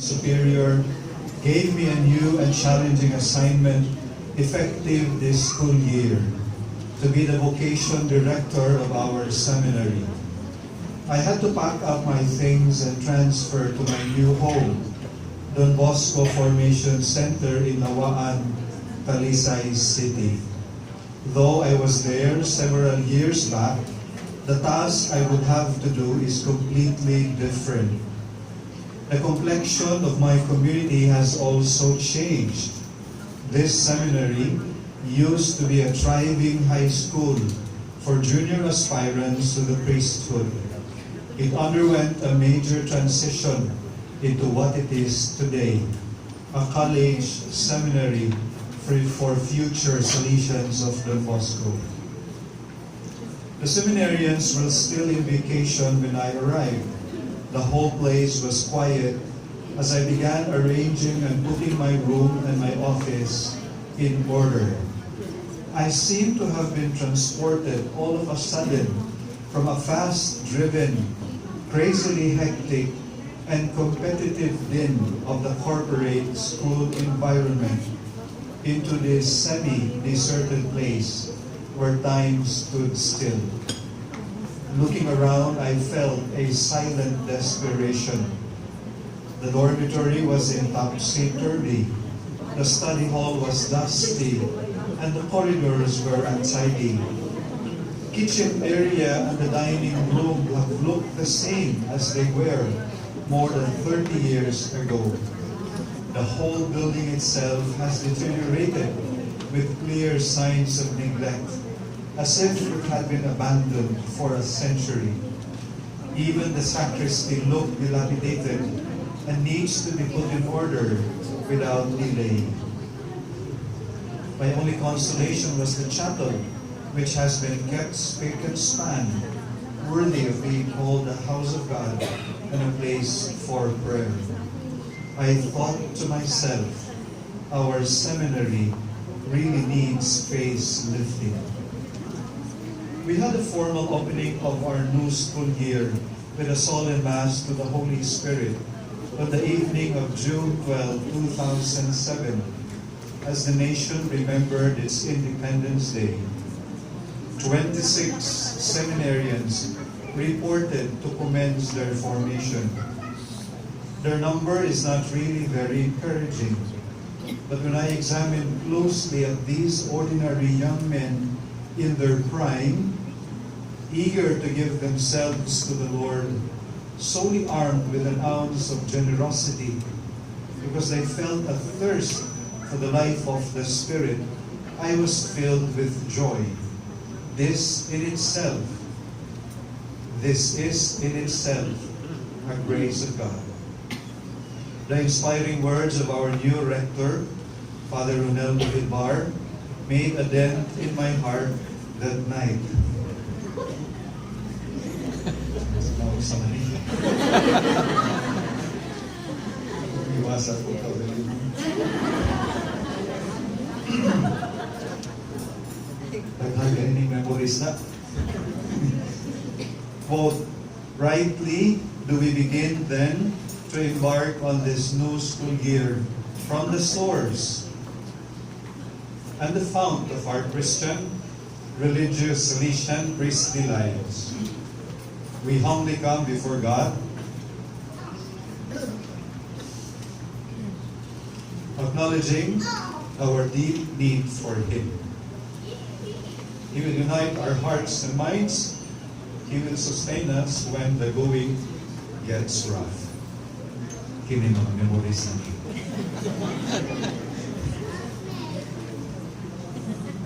Superior gave me a new and challenging assignment effective this school year, to be the vocation director of our seminary. I had to pack up my things and transfer to my new home, Don Bosco Formation Center in Lawaan, Talisay City. Though I was there several years back, the task I would have to do is completely different. The complexion of my community has also changed. This seminary used to be a thriving high school for junior aspirants to the priesthood. It underwent a major transition into what it is today, a college seminary for future Salesians of Don Bosco. The seminarians were still in vacation when I arrived. The whole place was quiet as I began arranging and putting my room and my office in order. I seemed to have been transported all of a sudden from a fast-driven, crazily hectic, and competitive din of the corporate school environment into this semi-deserted place where time stood still. Looking around, I felt a silent desperation. The dormitory was in topsy-turvy. The study hall was dusty, and the corridors were untidy. Kitchen area and the dining room have looked the same as they were more than 30 years ago. The whole building itself has deteriorated with clear signs of neglect, as if it had been abandoned for a century. Even the sacristy looked dilapidated and needs to be put in order without delay. My only consolation was the chapel, which has been kept spick and span, worthy of being called the house of God and a place for prayer. I thought to myself, our seminary really needs facelifting. We had a formal opening of our new school year with a solemn Mass to the Holy Spirit on the evening of June 12, 2007, as the nation remembered its Independence Day. 26 seminarians reported to commence their formation. Their number is not really very encouraging, but when I examine closely at these ordinary young men in their prime, eager to give themselves to the Lord, solely armed with an ounce of generosity, because they felt a thirst for the life of the Spirit, I was filled with joy. This is in itself a grace of God. The inspiring words of our new rector, Father Ronel of Vibar, made a dent in my heart that night. Quote, rightly do we begin then to embark on this new school year from the source and the fount of our Christian, religious, Salesian, priestly lives. We humbly come before God, acknowledging our deep need for Him. He will unite our hearts and minds. He will sustain us when the going gets rough. Memories natin.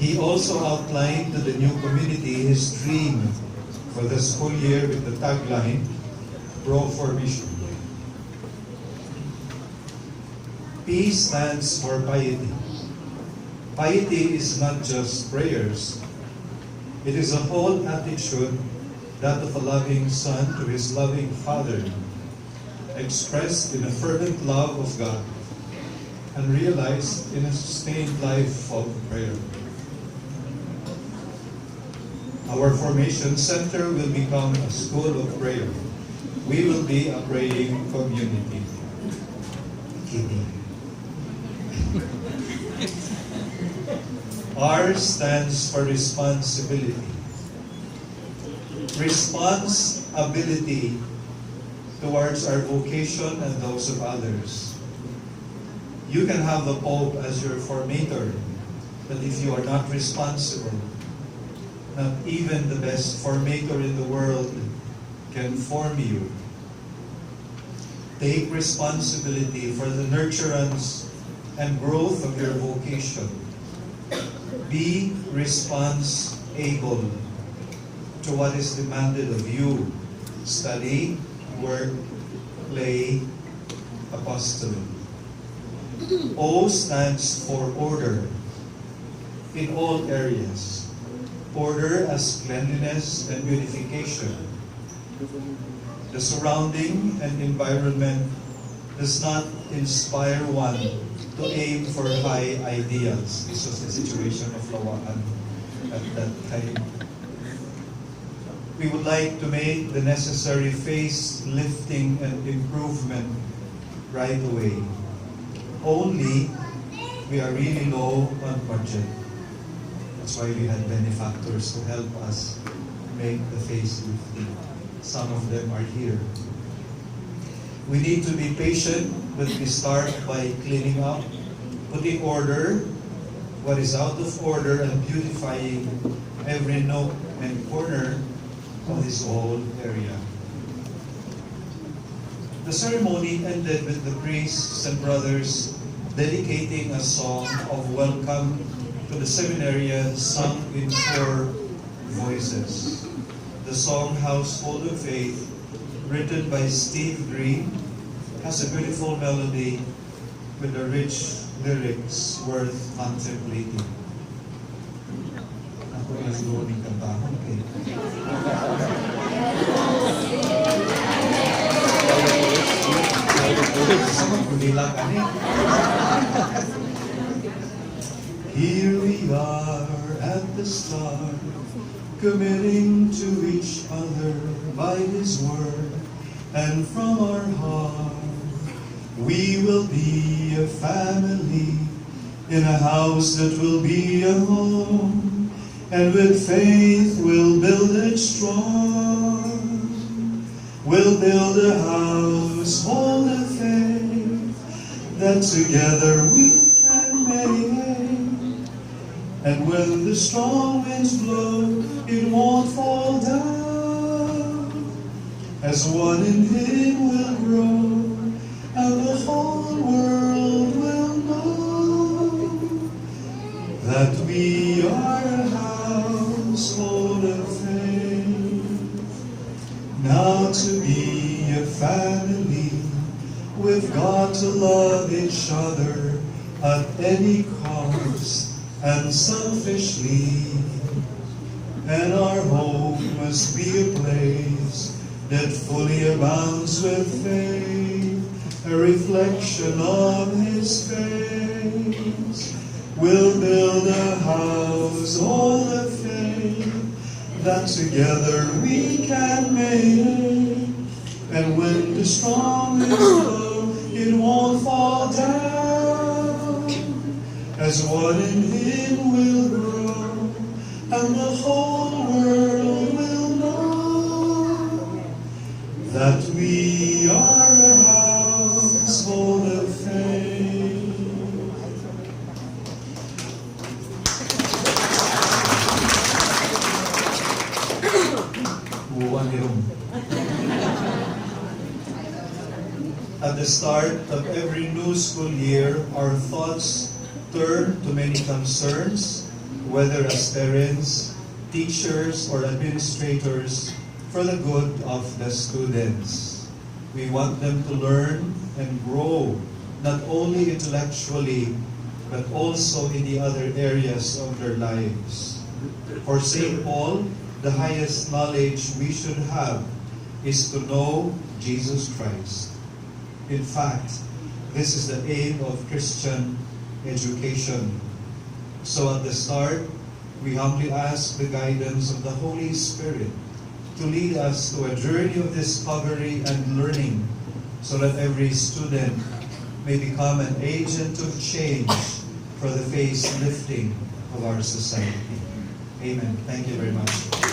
He also outlined to the new community his dream for the school year with the tagline, Pro Formation. P stands for piety. Piety is not just prayers. It is a whole attitude, that of a loving son to his loving father, expressed in a fervent love of God and realized in a sustained life of prayer. Our formation center will become a school of prayer. We will be a praying community. kidding. R stands for responsibility. Responsibility towards our vocation and those of others. You can have the Pope as your formator, but if you are not responsible, not even the best formator in the world can form you. Take responsibility for the nurturance and growth of your vocation. Be responsible to what is demanded of you. Study, work, play, apostolate. O stands for order in all areas. Order as cleanliness and beautification. The surrounding and environment does not inspire one to aim for high ideals. This was the situation of Lawaan at that time. We would like to make the necessary face-lifting and improvement right away. Only we are really low on budget. That's why we had benefactors to help us make the facelifting. Some of them are here. We need to be patient, but we start by cleaning up, putting order what is out of order, and beautifying every nook and corner of this whole area. The ceremony ended with the priests and brothers dedicating a song of welcome to the seminarians sung in 4 voices. The song Household of Faith, written by Steve Green, has a beautiful melody with the rich lyrics worth contemplating. Ako yung siguro ng kantahon eh. Here we are at the start, committing to each other by His word, and from our heart we will be a family in a house that will be a home, and with faith we'll build it strong. We'll build a household of faith that together we can make. And when the strong winds blow, it won't fall down. As one in Him we'll grow, and the whole world will know that we are a household of faith. Now to be a family, we've got to love each other at any cost, and selfishly, and our home must be a place that fully abounds with faith, a reflection of His face. We'll build a household of faith that together we can make, and when the strong winds blow, it won't fall down. As one in Him will grow, and the whole world will know that we are a household of faith. At the start of every new school year, our thoughts turn to many concerns, whether as parents, teachers, or administrators, for the good of the students. We want them to learn and grow, not only intellectually, but also in the other areas of their lives. For St. Paul, the highest knowledge we should have is to know Jesus Christ. In fact, this is the aim of Christian education. So at the start, we humbly ask the guidance of the Holy Spirit to lead us to a journey of discovery and learning, so that every student may become an agent of change for the face lifting of our society. Amen. Thank you very much.